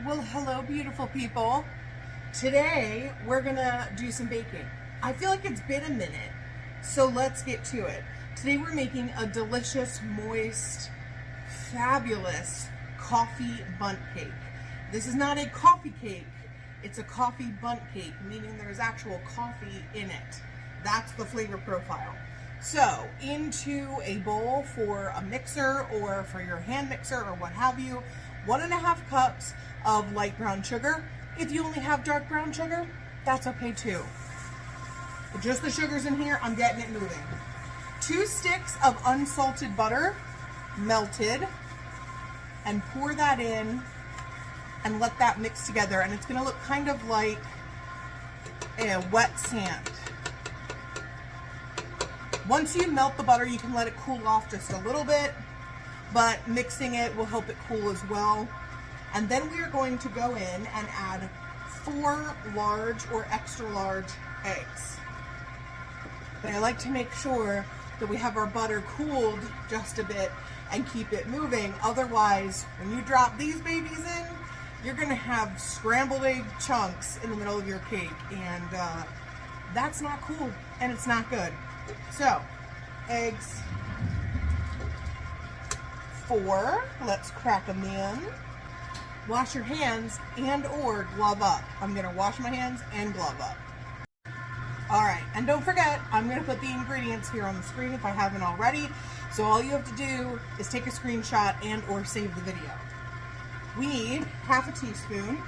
Well, hello, beautiful people. Today, we're gonna do some baking. I feel like it's been a minute, so let's get to it. Today, we're making a delicious, moist, fabulous coffee bundt cake. This is not a coffee cake, it's a coffee bundt cake, meaning there's actual coffee in it. That's the flavor profile. So, into a bowl for a mixer or for your hand mixer or what have you, 1.5 cups of light brown sugar. If you only have dark brown sugar, that's okay too. But just the sugar's in here, I'm getting it moving. 2 sticks of unsalted butter, melted, and pour that in and let that mix together. And it's gonna look kind of like a wet sand. Once you melt the butter, you can let it cool off just a little bit, but mixing it will help it cool as well. And then we are going to go in and add 4 large or extra large eggs. But I like to make sure that we have our butter cooled just a bit and keep it moving. Otherwise, when you drop these babies in, you're gonna have scrambled egg chunks in the middle of your cake, and that's not cool and it's not good. So, eggs, 4, let's crack them in. Wash your hands and or glove up. I'm gonna wash my hands and glove up. All right, and don't forget, I'm gonna put the ingredients here on the screen if I haven't already. So all you have to do is take a screenshot and or save the video. We need 1/2 teaspoon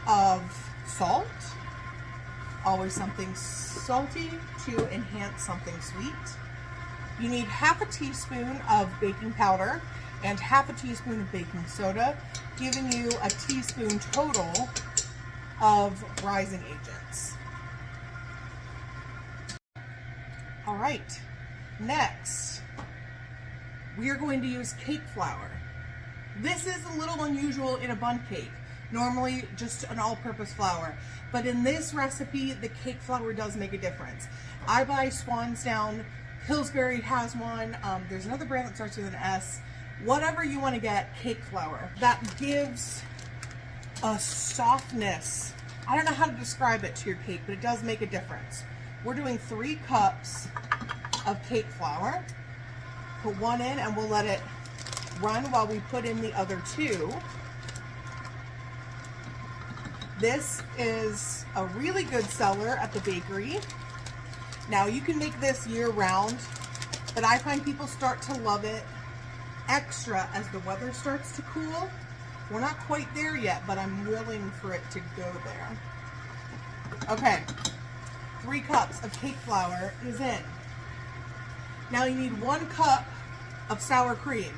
of salt. Always something salty to enhance something sweet. You need 1/2 teaspoon of baking powder and 1/2 teaspoon of baking soda, giving you a teaspoon total of rising agents. All right, next, we are going to use cake flour. This is a little unusual in a bundt cake. Normally just an all-purpose flour, but in this recipe, the cake flour does make a difference. I buy Swansdown, Pillsbury has one, there's another brand that starts with an S. Whatever you want to get, cake flour. That gives a softness. I don't know how to describe it to your cake, but it does make a difference. We're doing 3 cups of cake flour. Put 1 in and we'll let it run while we put in the other 2. This is a really good seller at the bakery. Now you can make this year round, but I find people start to love it extra as the weather starts to cool. We're not quite there yet, but I'm willing for it to go there. Okay, 3 cups of cake flour is in. Now you need 1 cup of sour cream.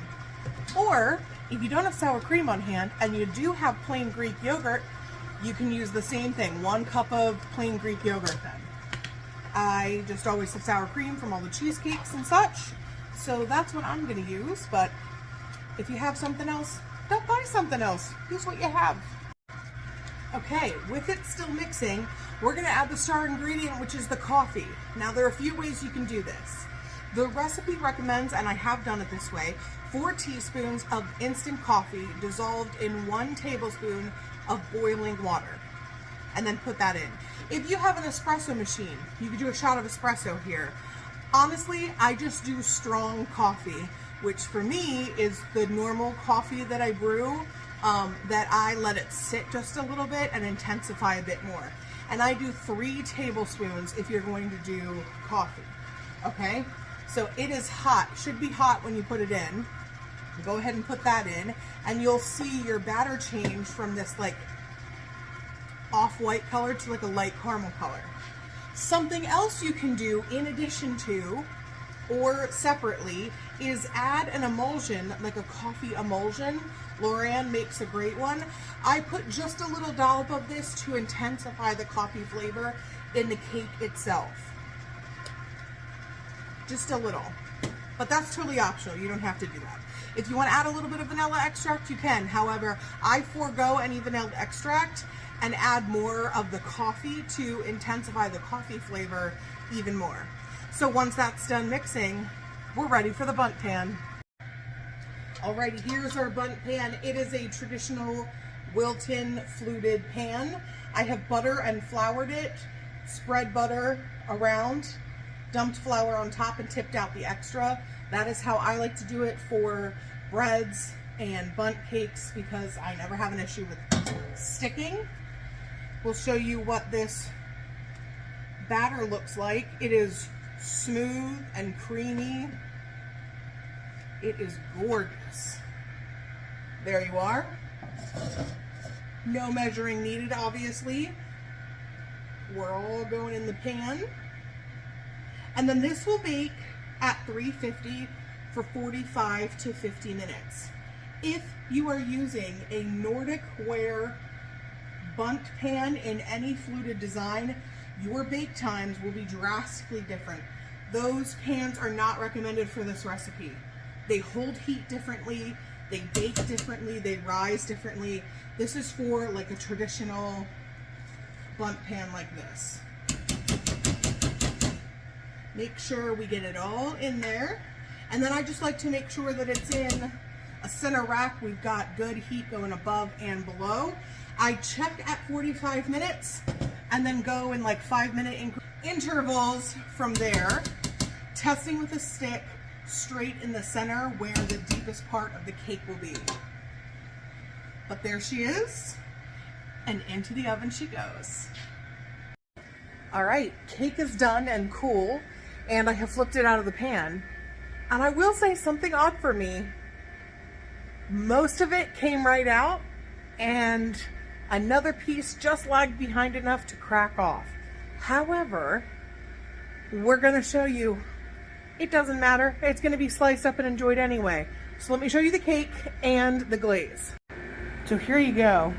Or if you don't have sour cream on hand and you do have plain Greek yogurt, you can use the same thing, 1 cup of plain Greek yogurt then. I just always have sour cream from all the cheesecakes and such, so that's what I'm gonna use, but if you have something else, don't buy something else. Use what you have. Okay, with it still mixing, we're gonna add the star ingredient, which is the coffee. Now there are a few ways you can do this. The recipe recommends, and I have done it this way, 4 teaspoons of instant coffee dissolved in 1 tablespoon of boiling water, and then put that in. If you have an espresso machine, you could do a shot of espresso here. Honestly, I just do strong coffee, which for me is the normal coffee that I brew, that I let it sit just a little bit and intensify a bit more. And I do 3 tablespoons if you're going to do coffee, okay? So it is hot, should be hot when you put it in. Go ahead and put that in, and you'll see your batter change from this like off-white color to like a light caramel color. Something else you can do in addition to or separately is add an emulsion, like a coffee emulsion. Loran makes a great one. I put just a little dollop of this to intensify the coffee flavor in the cake itself. Just a little. But that's totally optional. You don't have to do that. If you want to add a little bit of vanilla extract, you can. However, I forego any vanilla extract and add more of the coffee to intensify the coffee flavor even more. So once that's done mixing, we're ready for the Bundt Pan. Alrighty, here's our Bundt Pan. It is a traditional Wilton fluted pan. I have butter and floured it, spread butter around, dumped flour on top, and tipped out the extra. That is how I like to do it for breads and bundt cakes because I never have an issue with sticking. We'll show you what this batter looks like. It is smooth and creamy. It is gorgeous. There you are. No measuring needed, obviously. We're all going in the pan. And then this will bake at 350 for 45 to 50 minutes. If you are using a Nordic ware Bundt pan in any fluted design, your bake times will be drastically different. Those pans are not recommended for this recipe. They hold heat differently, they bake differently, they rise differently. This is for like a traditional Bundt pan like this. Make sure we get it all in there. And then I just like to make sure that it's in a center rack. We've got good heat going above and below. I check at 45 minutes and then go in like 5-minute intervals from there, testing with a stick straight in the center where the deepest part of the cake will be. But there she is, and into the oven she goes. All right, cake is done and cool, and I have flipped it out of the pan. And I will say something odd for me. Most of it came right out, and another piece just lagged behind enough to crack off. However, we're going to show you it doesn't matter. It's going to be sliced up and enjoyed anyway. So let me show you the cake and the glaze. So here you go.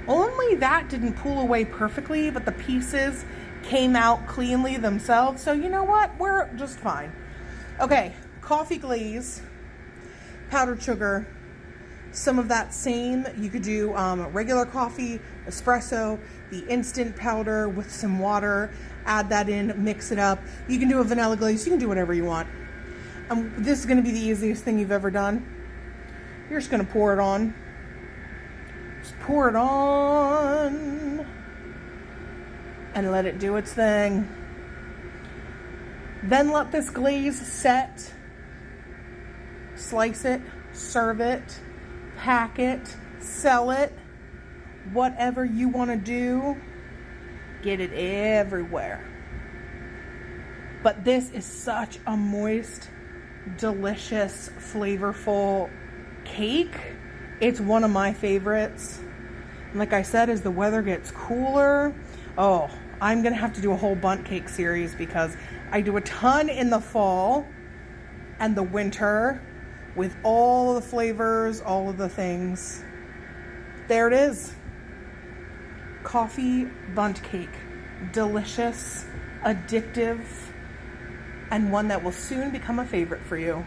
Only that didn't pull away perfectly, but the pieces came out cleanly themselves. So you know what? We're just fine. Okay, coffee glaze, powdered sugar, some of that same, you could do regular coffee, espresso, the instant powder with some water, add that in, mix it up. You can do a vanilla glaze, you can do whatever you want. This is gonna be the easiest thing you've ever done. You're just gonna pour it on. Just pour it on and let it do its thing. Then let this glaze set. Slice it, serve it, pack it, sell it, whatever you want to do. Get it everywhere. But this is such a moist, delicious, flavorful cake. It's one of my favorites. And like I said, as the weather gets cooler, oh, I'm gonna have to do a whole bundt cake series because I do a ton in the fall and the winter with all the flavors, all of the things. There it is. Coffee bundt cake. Delicious, addictive, and one that will soon become a favorite for you.